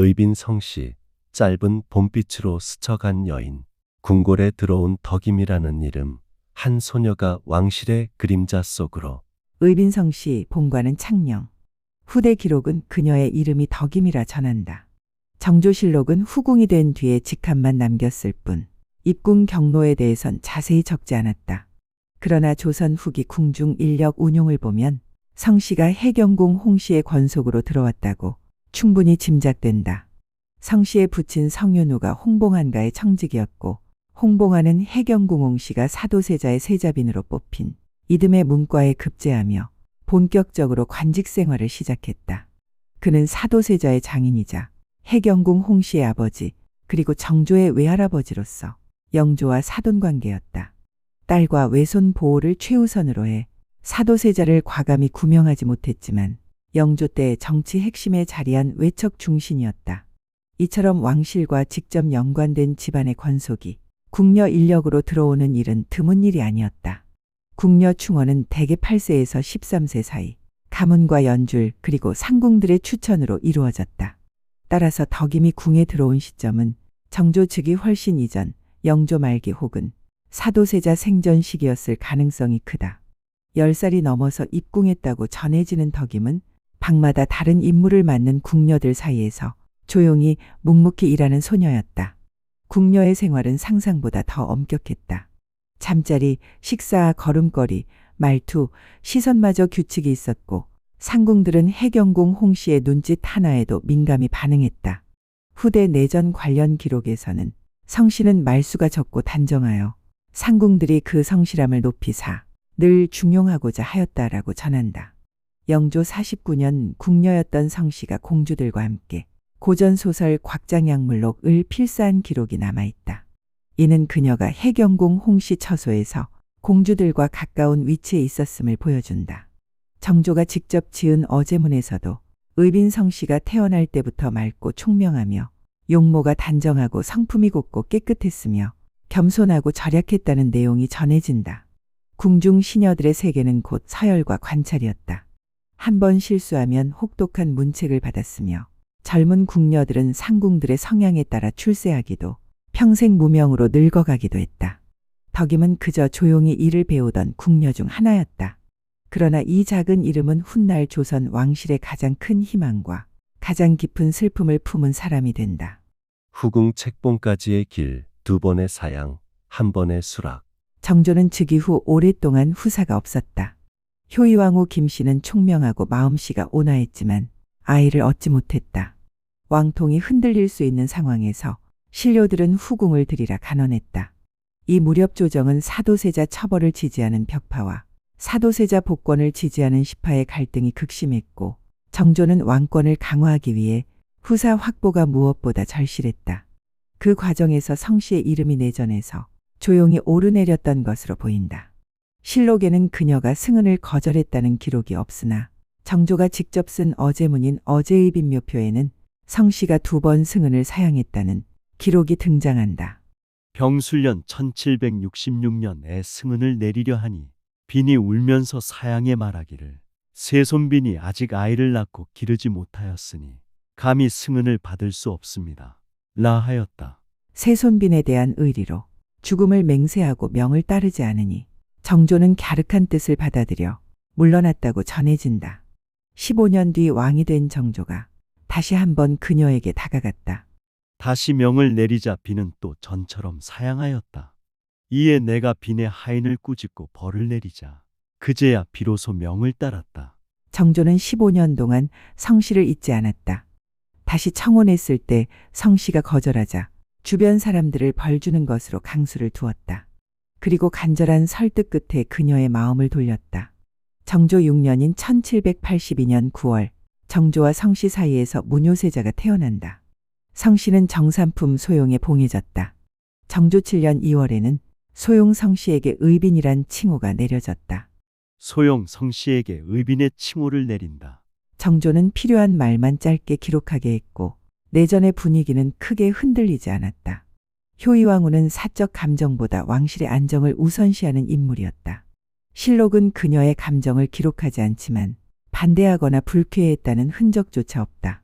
의빈 성씨, 짧은 봄빛으로 스쳐간 여인, 궁궐에 들어온 덕임이라는 이름, 한 소녀가 왕실의 그림자 속으로. 의빈성 씨 본관은 창녕. 후대 기록은 그녀의 이름이 덕임이라 전한다. 정조실록은 후궁이 된 뒤에 직함만 남겼을 뿐 입궁 경로에 대해선 자세히 적지 않았다. 그러나 조선 후기 궁중 인력 운용을 보면 성씨가 해경궁 홍씨의 권속으로 들어왔다고 충분히 짐작된다. 성씨의 부친 성윤우가 홍봉안가의 청직이었고 홍봉안은 해경궁 홍씨가 사도세자의 세자빈으로 뽑힌 이듬해 문과에 급제하며 본격적으로 관직 생활을 시작했다. 그는 사도세자의 장인이자 해경궁 홍씨의 아버지 그리고 정조의 외할아버지로서 영조와 사돈관계였다. 딸과 외손 보호를 최우선으로 해 사도세자를 과감히 구명하지 못했지만 영조 때 정치 핵심에 자리한 외척 중신이었다. 이처럼 왕실과 직접 연관된 집안의 권속이 궁녀 인력으로 들어오는 일은 드문 일이 아니었다. 궁녀 충원은 대개 8세에서 13세 사이 가문과 연줄 그리고 상궁들의 추천으로 이루어졌다. 따라서 덕임이 궁에 들어온 시점은 정조 즉위 훨씬 이전 영조 말기 혹은 사도세자 생전 시기였을 가능성이 크다. 10살이 넘어서 입궁했다고 전해지는 덕임은 방마다 다른 임무를 맡는 궁녀들 사이에서 조용히 묵묵히 일하는 소녀였다. 궁녀의 생활은 상상보다 더 엄격했다. 잠자리, 식사, 걸음걸이, 말투, 시선마저 규칙이 있었고 상궁들은 해경궁 홍씨의 눈짓 하나에도 민감히 반응했다. 후대 내전 관련 기록에서는 성씨는 말수가 적고 단정하여 상궁들이 그 성실함을 높이 늘 중용하고자 하였다라고 전한다. 영조 49년 궁녀였던 성씨가 공주들과 함께 고전소설 곽장약물록을 필사한 기록이 남아있다. 이는 그녀가 해경궁 홍씨 처소에서 공주들과 가까운 위치에 있었음을 보여준다. 정조가 직접 지은 어제문에서도 의빈성 씨가 태어날 때부터 맑고 총명하며 용모가 단정하고 성품이 곱고 깨끗했으며 겸손하고 절약했다는 내용이 전해진다. 궁중 시녀들의 세계는 곧 서열과 관찰이었다. 한 번 실수하면 혹독한 문책을 받았으며 젊은 궁녀들은 상궁들의 성향에 따라 출세하기도 평생 무명으로 늙어가기도 했다. 덕임은 그저 조용히 일을 배우던 궁녀 중 하나였다. 그러나 이 작은 이름은 훗날 조선 왕실의 가장 큰 희망과 가장 깊은 슬픔을 품은 사람이 된다. 후궁 책봉까지의 길, 2번의 사양, 1번의 수락. 정조는 즉위 후 오랫동안 후사가 없었다. 효의왕후 김씨는 총명하고 마음씨가 온화했지만 아이를 얻지 못했다. 왕통이 흔들릴 수 있는 상황에서 신료들은 후궁을 들이라 간언했다. 이 무렵 조정은 사도세자 처벌을 지지하는 벽파와 사도세자 복권을 지지하는 시파의 갈등이 극심했고 정조는 왕권을 강화하기 위해 후사 확보가 무엇보다 절실했다. 그 과정에서 성씨의 이름이 내전해서 조용히 오르내렸던 것으로 보인다. 실록에는 그녀가 승은을 거절했다는 기록이 없으나 정조가 직접 쓴 어제문인 어제의빈묘표에는 성씨가 2번 승은을 사양했다는 기록이 등장한다. 병술년 1766년에 승은을 내리려 하니 빈이 울면서 사양에 말하기를 세손빈이 아직 아이를 낳고 기르지 못하였으니 감히 승은을 받을 수 없습니다. 라 하였다. 세손빈에 대한 의리로 죽음을 맹세하고 명을 따르지 않으니 정조는 갸륵한 뜻을 받아들여 물러났다고 전해진다. 15년 뒤 왕이 된 정조가 다시 한번 그녀에게 다가갔다. 다시 명을 내리자 빈은 또 전처럼 사양하였다. 이에 내가 빈의 하인을 꾸짖고 벌을 내리자 그제야 비로소 명을 따랐다. 정조는 15년 동안 성씨를 잊지 않았다. 다시 청혼했을 때 성씨가 거절하자 주변 사람들을 벌 주는 것으로 강수를 두었다. 그리고 간절한 설득 끝에 그녀의 마음을 돌렸다. 정조 6년인 1782년 9월 정조와 성씨 사이에서 무뇨세자가 태어난다. 성씨는 정삼품 소용에 봉해졌다. 정조 7년 2월에는 소용 성씨에게 의빈이란 칭호가 내려졌다. 소용 성씨에게 의빈의 칭호를 내린다. 정조는 필요한 말만 짧게 기록하게 했고 내전의 분위기는 크게 흔들리지 않았다. 효의왕후는 사적 감정보다 왕실의 안정을 우선시하는 인물이었다. 실록은 그녀의 감정을 기록하지 않지만 반대하거나 불쾌했다는 흔적조차 없다.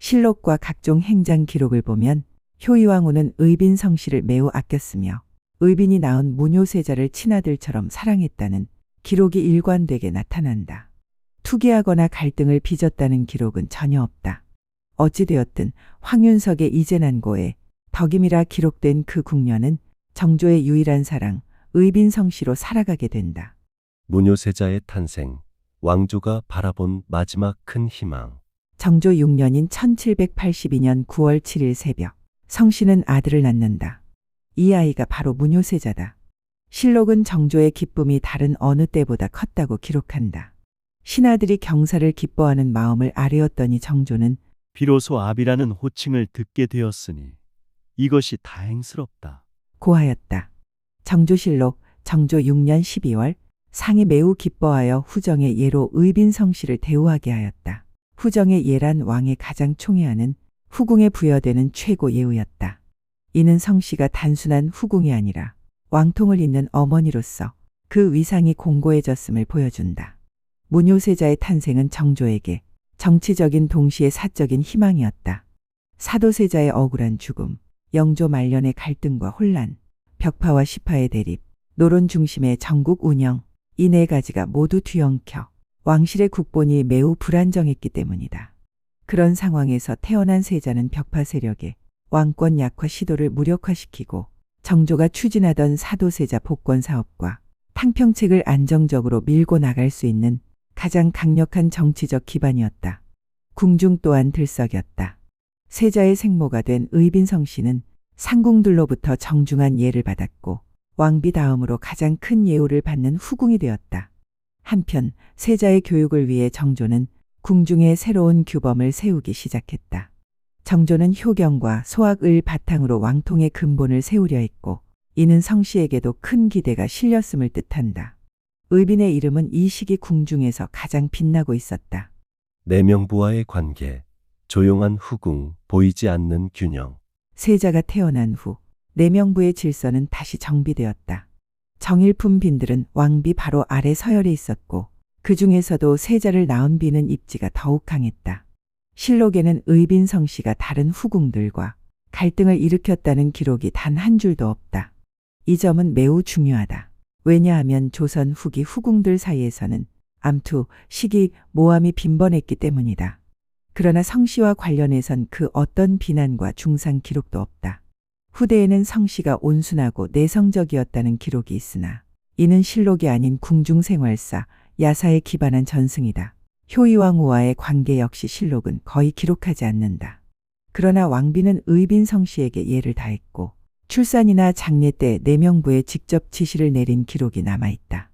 실록과 각종 행장 기록을 보면 효이왕후는 의빈 성씨를 매우 아꼈으며 의빈이 낳은 무뇨세자를 친아들처럼 사랑했다는 기록이 일관되게 나타난다. 투기하거나 갈등을 빚었다는 기록은 전혀 없다. 어찌되었든 황윤석의 이재난고에 덕임이라 기록된 그 궁녀는 정조의 유일한 사랑 의빈 성씨로 살아가게 된다. 무뇨세자의 탄생, 왕조가 바라본 마지막 큰 희망. 정조 6년인 1782년 9월 7일 새벽, 성씨는 아들을 낳는다. 이 아이가 바로 무뇨세자다. 실록은 정조의 기쁨이 다른 어느 때보다 컸다고 기록한다. 신하들이 경사를 기뻐하는 마음을 아뢰었더니 정조는 비로소 아비라는 호칭을 듣게 되었으니 이것이 다행스럽다. 고하였다. 정조실록 정조 6년 12월 상이 매우 기뻐하여 후정의 예로 의빈 성씨를 대우하게 하였다. 후정의 예란 왕의 가장 총애하는 후궁에 부여되는 최고 예우였다. 이는 성씨가 단순한 후궁이 아니라 왕통을 잇는 어머니로서 그 위상이 공고해졌음을 보여준다. 무뇨세자의 탄생은 정조에게 정치적인 동시에 사적인 희망이었다. 사도세자의 억울한 죽음, 영조 말년의 갈등과 혼란, 벽파와 시파의 대립, 노론 중심의 전국 운영, 이 네 가지가 모두 뒤엉켜 왕실의 국본이 매우 불안정했기 때문이다. 그런 상황에서 태어난 세자는 벽파 세력의 왕권 약화 시도를 무력화시키고 정조가 추진하던 사도세자 복권 사업과 탕평책을 안정적으로 밀고 나갈 수 있는 가장 강력한 정치적 기반이었다. 궁중 또한 들썩였다. 세자의 생모가 된 의빈성 씨는 상궁들로부터 정중한 예를 받았고 왕비 다음으로 가장 큰 예우를 받는 후궁이 되었다. 한편 세자의 교육을 위해 정조는 궁중에 새로운 규범을 세우기 시작했다. 정조는 효경과 소학을 바탕으로 왕통의 근본을 세우려 했고 이는 성씨에게도 큰 기대가 실렸음을 뜻한다. 의빈의 이름은 이 시기 궁중에서 가장 빛나고 있었다. 내명부와의 관계, 조용한 후궁, 보이지 않는 균형. 세자가 태어난 후 내명부의 질서는 다시 정비되었다. 정일품 빈들은 왕비 바로 아래 서열에 있었고 그 중에서도 세자를 낳은 비는 입지가 더욱 강했다. 실록에는 의빈 성씨가 다른 후궁들과 갈등을 일으켰다는 기록이 단 한 줄도 없다. 이 점은 매우 중요하다. 왜냐하면 조선 후기 후궁들 사이에서는 암투, 시기, 모함이 빈번했기 때문이다. 그러나 성씨와 관련해선 그 어떤 비난과 중상 기록도 없다. 후대에는 성씨가 온순하고 내성적이었다는 기록이 있으나 이는 실록이 아닌 궁중생활사, 야사에 기반한 전승이다. 효이왕후와의 관계 역시 실록은 거의 기록하지 않는다. 그러나 왕비는 의빈 성씨에게 예를 다했고 출산이나 장례 때 내명부에 직접 지시를 내린 기록이 남아있다.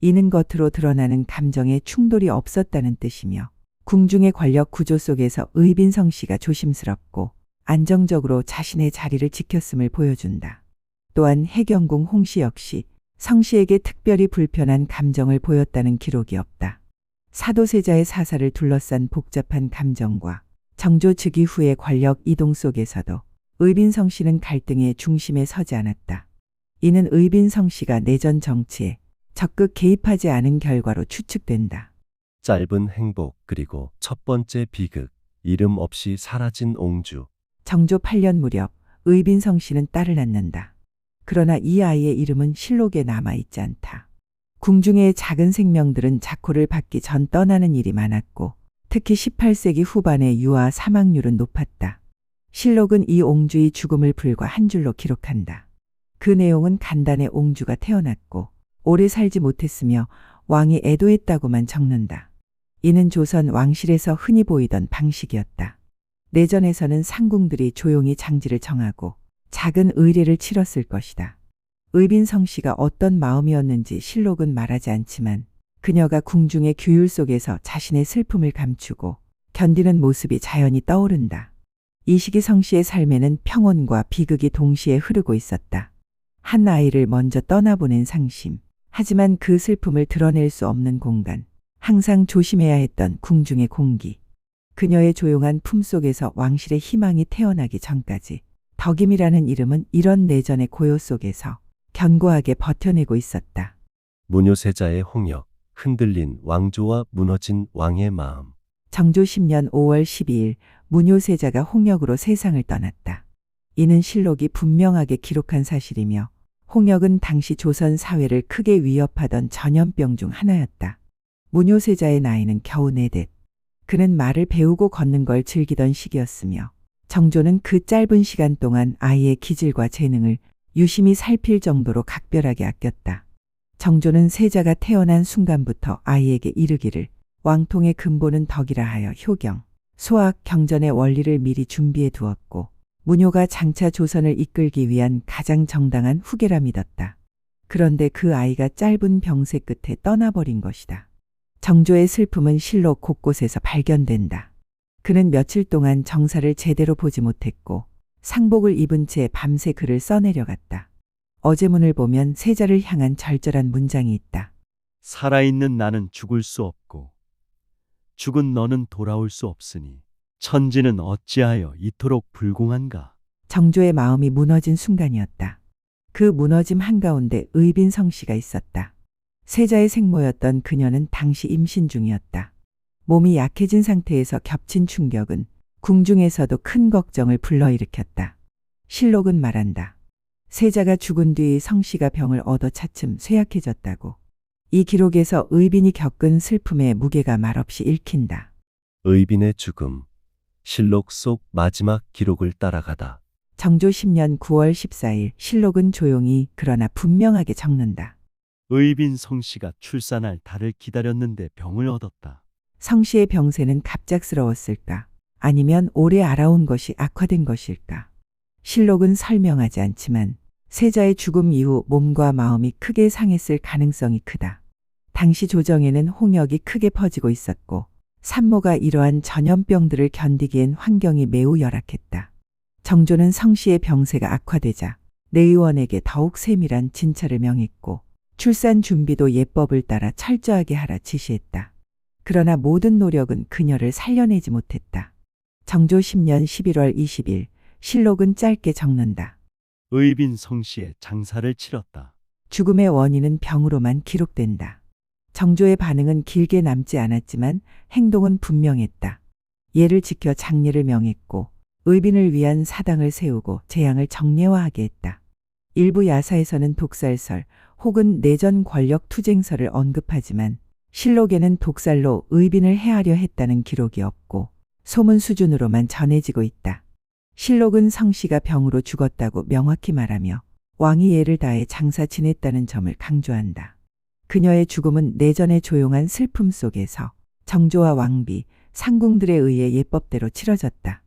이는 겉으로 드러나는 감정에 충돌이 없었다는 뜻이며 궁중의 권력 구조 속에서 의빈 성씨가 조심스럽고 안정적으로 자신의 자리를 지켰음을 보여준다. 또한 해경궁 홍씨 역시 성씨에게 특별히 불편한 감정을 보였다는 기록이 없다. 사도세자의 사사를 둘러싼 복잡한 감정과 정조 즉위 후의 권력 이동 속에서도 의빈 성씨는 갈등의 중심에 서지 않았다. 이는 의빈 성씨가 내전 정치에 적극 개입하지 않은 결과로 추측된다. 짧은 행복 그리고 첫 번째 비극, 이름 없이 사라진 옹주. 정조 8년 무렵 의빈 성씨는 딸을 낳는다. 그러나 이 아이의 이름은 실록에 남아있지 않다. 궁중의 작은 생명들은 자코를 받기 전 떠나는 일이 많았고 특히 18세기 후반의 유아 사망률은 높았다. 실록은 이 옹주의 죽음을 불과 한 줄로 기록한다. 그 내용은 간단해 옹주가 태어났고 오래 살지 못했으며 왕이 애도했다고만 적는다. 이는 조선 왕실에서 흔히 보이던 방식이었다. 내전에서는 상궁들이 조용히 장지를 정하고 작은 의례를 치렀을 것이다. 의빈 성씨가 어떤 마음이었는지 실록은 말하지 않지만 그녀가 궁중의 규율 속에서 자신의 슬픔을 감추고 견디는 모습이 자연히 떠오른다. 이 시기 성씨의 삶에는 평온과 비극이 동시에 흐르고 있었다. 한 아이를 먼저 떠나보낸 상심, 하지만 그 슬픔을 드러낼 수 없는 공간, 항상 조심해야 했던 궁중의 공기. 그녀의 조용한 품속에서 왕실의 희망이 태어나기 전까지 덕임이라는 이름은 이런 내전의 고요 속에서 견고하게 버텨내고 있었다. 무뇨세자의 홍역, 흔들린 왕조와 무너진 왕의 마음. 정조 10년 5월 12일 무뇨세자가 홍역으로 세상을 떠났다. 이는 실록이 분명하게 기록한 사실이며 홍역은 당시 조선 사회를 크게 위협하던 전염병 중 하나였다. 무뇨세자의 나이는 겨우 4댓. 그는 말을 배우고 걷는 걸 즐기던 시기였으며 정조는 그 짧은 시간 동안 아이의 기질과 재능을 유심히 살필 정도로 각별하게 아꼈다. 정조는 세자가 태어난 순간부터 아이에게 이르기를 왕통의 근본은 덕이라 하여 효경, 소학, 경전의 원리를 미리 준비해 두었고 무뇨가 장차 조선을 이끌기 위한 가장 정당한 후계라 믿었다. 그런데 그 아이가 짧은 병세 끝에 떠나버린 것이다. 정조의 슬픔은 실록 곳곳에서 발견된다. 그는 며칠 동안 정사를 제대로 보지 못했고 상복을 입은 채 밤새 글을 써내려갔다. 어제문을 보면 세자를 향한 절절한 문장이 있다. 살아있는 나는 죽을 수 없고 죽은 너는 돌아올 수 없으니 천지는 어찌하여 이토록 불공한가. 정조의 마음이 무너진 순간이었다. 그 무너짐 한가운데 의빈성 씨가 있었다. 세자의 생모였던 그녀는 당시 임신 중이었다. 몸이 약해진 상태에서 겹친 충격은 궁중에서도 큰 걱정을 불러일으켰다. 실록은 말한다. 세자가 죽은 뒤 성씨가 병을 얻어 차츰 쇠약해졌다고. 이 기록에서 의빈이 겪은 슬픔의 무게가 말없이 읽힌다. 의빈의 죽음. 실록 속 마지막 기록을 따라가다. 정조 10년 9월 14일 실록은 조용히 그러나 분명하게 적는다. 의빈 성씨가 출산할 달을 기다렸는데 병을 얻었다. 성씨의 병세는 갑작스러웠을까? 아니면 오래 알아온 것이 악화된 것일까? 실록은 설명하지 않지만 세자의 죽음 이후 몸과 마음이 크게 상했을 가능성이 크다. 당시 조정에는 홍역이 크게 퍼지고 있었고 산모가 이러한 전염병들을 견디기엔 환경이 매우 열악했다. 정조는 성씨의 병세가 악화되자 내의원에게 더욱 세밀한 진찰을 명했고 출산 준비도 예법을 따라 철저하게 하라 지시했다. 그러나 모든 노력은 그녀를 살려내지 못했다. 정조 10년 11월 20일 실록은 짧게 적는다. 의빈 성씨의 장사를 치렀다. 죽음의 원인은 병으로만 기록된다. 정조의 반응은 길게 남지 않았지만 행동은 분명했다. 예를 지켜 장례를 명했고 의빈을 위한 사당을 세우고 재앙을 정례화하게 했다. 일부 야사에서는 독살설 혹은 내전 권력 투쟁설을 언급하지만 실록에는 독살로 의빈을 해하려 했다는 기록이 없고 소문 수준으로만 전해지고 있다. 실록은 성씨가 병으로 죽었다고 명확히 말하며 왕이 예를 다해 장사 지냈다는 점을 강조한다. 그녀의 죽음은 내전의 조용한 슬픔 속에서 정조와 왕비, 상궁들에 의해 예법대로 치러졌다.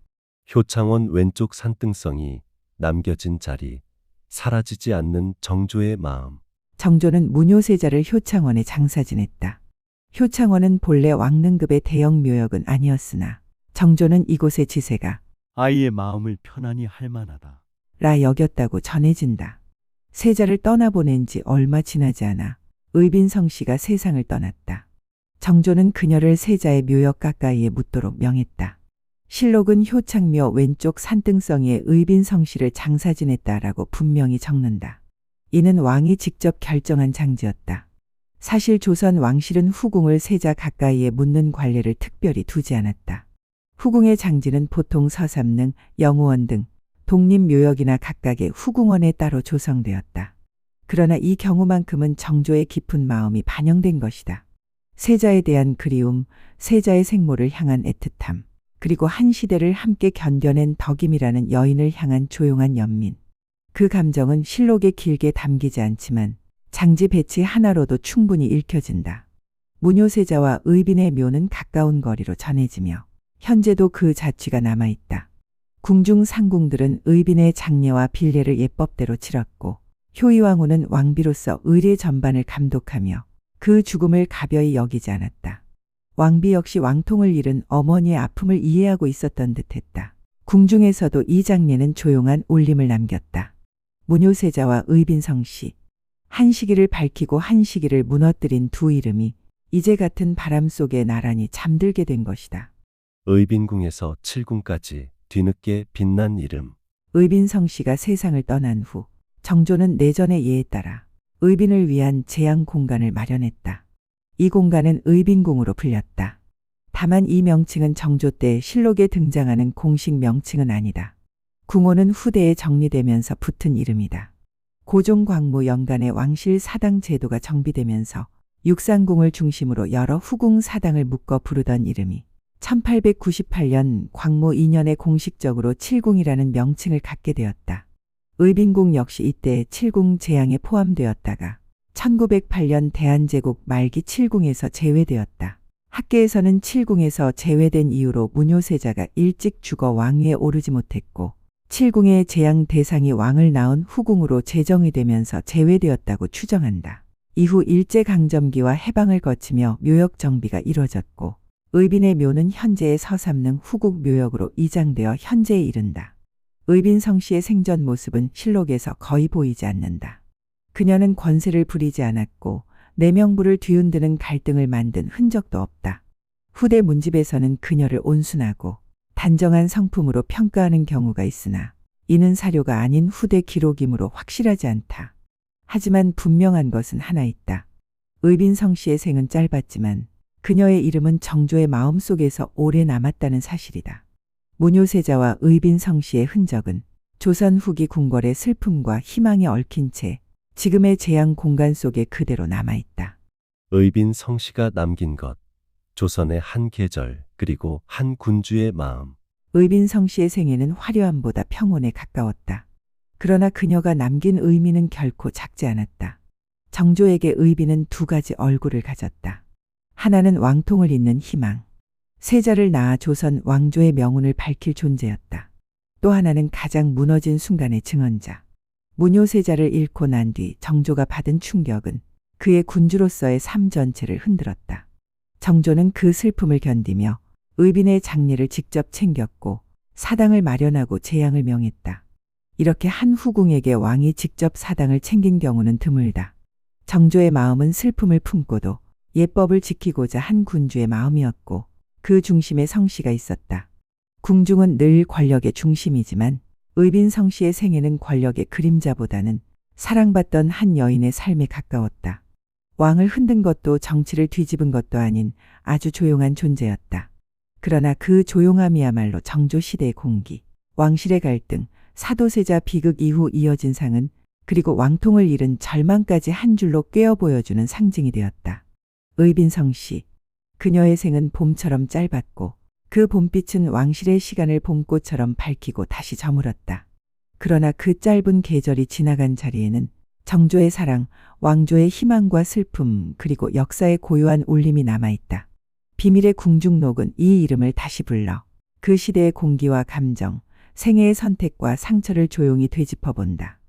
효창원 왼쪽 산등성이 남겨진 자리. 사라지지 않는 정조의 마음. 정조는 무뇨세자를 효창원에 장사 지냈다. 효창원은 본래 왕릉급의 대형 묘역은 아니었으나 정조는 이곳의 지세가 아이의 마음을 편안히 할 만하다. 라 여겼다고 전해진다. 세자를 떠나보낸 지 얼마 지나지 않아 의빈성 씨가 세상을 떠났다. 정조는 그녀를 세자의 묘역 가까이에 묻도록 명했다. 실록은 효창묘 왼쪽 산등성이에 의빈성 씨를 장사 지냈다라고 분명히 적는다. 이는 왕이 직접 결정한 장지였다. 사실 조선 왕실은 후궁을 세자 가까이에 묻는 관례를 특별히 두지 않았다. 후궁의 장지는 보통 서삼릉, 영우원 등 독립묘역이나 각각의 후궁원에 따로 조성되었다. 그러나 이 경우만큼은 정조의 깊은 마음이 반영된 것이다. 세자에 대한 그리움, 세자의 생모를 향한 애틋함, 그리고 한 시대를 함께 견뎌낸 덕임이라는 여인을 향한 조용한 연민. 그 감정은 실록에 길게 담기지 않지만 장지 배치 하나로도 충분히 읽혀진다. 무뇨세자와 의빈의 묘는 가까운 거리로 전해지며 현재도 그 자취가 남아있다. 궁중 상궁들은 의빈의 장례와 빌례를 예법대로 치렀고 효의왕후는 왕비로서 의례 전반을 감독하며 그 죽음을 가벼이 여기지 않았다. 왕비 역시 왕통을 잃은 어머니의 아픔을 이해하고 있었던 듯했다. 궁중에서도 이 장례는 조용한 울림을 남겼다. 무뇨세자와 의빈성 씨. 한 시기를 밝히고 한 시기를 무너뜨린 두 이름이 이제 같은 바람 속에 나란히 잠들게 된 것이다. 의빈궁에서 칠궁까지 뒤늦게 빛난 이름. 의빈성 씨가 세상을 떠난 후 정조는 내전의 예에 따라 의빈을 위한 재앙 공간을 마련했다. 이 공간은 의빈궁으로 불렸다. 다만 이 명칭은 정조 때 실록에 등장하는 공식 명칭은 아니다. 궁호는 후대에 정리되면서 붙은 이름이다. 고종 광무 연간에 왕실 사당 제도가 정비되면서 육상궁을 중심으로 여러 후궁 사당을 묶어 부르던 이름이 1898년 광무 2년에 공식적으로 칠궁이라는 명칭을 갖게 되었다. 의빈궁 역시 이때 칠궁 제양에 포함되었다가 1908년 대한제국 말기 칠궁에서 제외되었다. 학계에서는 칠궁에서 제외된 이유로 무뇨세자가 일찍 죽어 왕위에 오르지 못했고 칠궁의 제양 대상이 왕을 낳은 후궁으로 제정이 되면서 제외되었다고 추정한다. 이후 일제강점기와 해방을 거치며 묘역 정비가 이뤄졌고 의빈의 묘는 현재의 서삼릉 후국 묘역으로 이장되어 현재에 이른다. 의빈 성씨의 생전 모습은 실록에서 거의 보이지 않는다. 그녀는 권세를 부리지 않았고 내명부를 뒤흔드는 갈등을 만든 흔적도 없다. 후대 문집에서는 그녀를 온순하고 단정한 성품으로 평가하는 경우가 있으나 이는 사료가 아닌 후대 기록이므로 확실하지 않다. 하지만 분명한 것은 하나 있다. 의빈 성씨의 생은 짧았지만 그녀의 이름은 정조의 마음속에서 오래 남았다는 사실이다. 무뇨세자와 의빈 성씨의 흔적은 조선 후기 궁궐의 슬픔과 희망이 얽힌 채 지금의 재앙 공간 속에 그대로 남아있다. 의빈 성씨가 남긴 것, 조선의 한 계절 그리고 한 군주의 마음. 의빈 성씨의 생애는 화려함보다 평온에 가까웠다. 그러나 그녀가 남긴 의미는 결코 작지 않았다. 정조에게 의빈은 두 가지 얼굴을 가졌다. 하나는 왕통을 잇는 희망, 세자를 낳아 조선 왕조의 명운을 밝힐 존재였다. 또 하나는 가장 무너진 순간의 증언자. 무뇨세자를 잃고 난 뒤 정조가 받은 충격은 그의 군주로서의 삶 전체를 흔들었다. 정조는 그 슬픔을 견디며 의빈의 장례를 직접 챙겼고 사당을 마련하고 재양을 명했다. 이렇게 한 후궁에게 왕이 직접 사당을 챙긴 경우는 드물다. 정조의 마음은 슬픔을 품고도 예법을 지키고자 한 군주의 마음이었고 그 중심에 성씨가 있었다. 궁중은 늘 권력의 중심이지만 의빈 성씨의 생애는 권력의 그림자보다는 사랑받던 한 여인의 삶에 가까웠다. 왕을 흔든 것도 정치를 뒤집은 것도 아닌 아주 조용한 존재였다. 그러나 그 조용함이야말로 정조 시대의 공기, 왕실의 갈등, 사도세자 비극 이후 이어진 상은 그리고 왕통을 잃은 절망까지 한 줄로 꿰어 보여주는 상징이 되었다. 의빈 성씨, 그녀의 생은 봄처럼 짧았고 그 봄빛은 왕실의 시간을 봄꽃처럼 밝히고 다시 저물었다. 그러나 그 짧은 계절이 지나간 자리에는 정조의 사랑, 왕조의 희망과 슬픔, 그리고 역사의 고요한 울림이 남아있다. 비밀의 궁중록은 이 이름을 다시 불러 그 시대의 공기와 감정, 생애의 선택과 상처를 조용히 되짚어본다.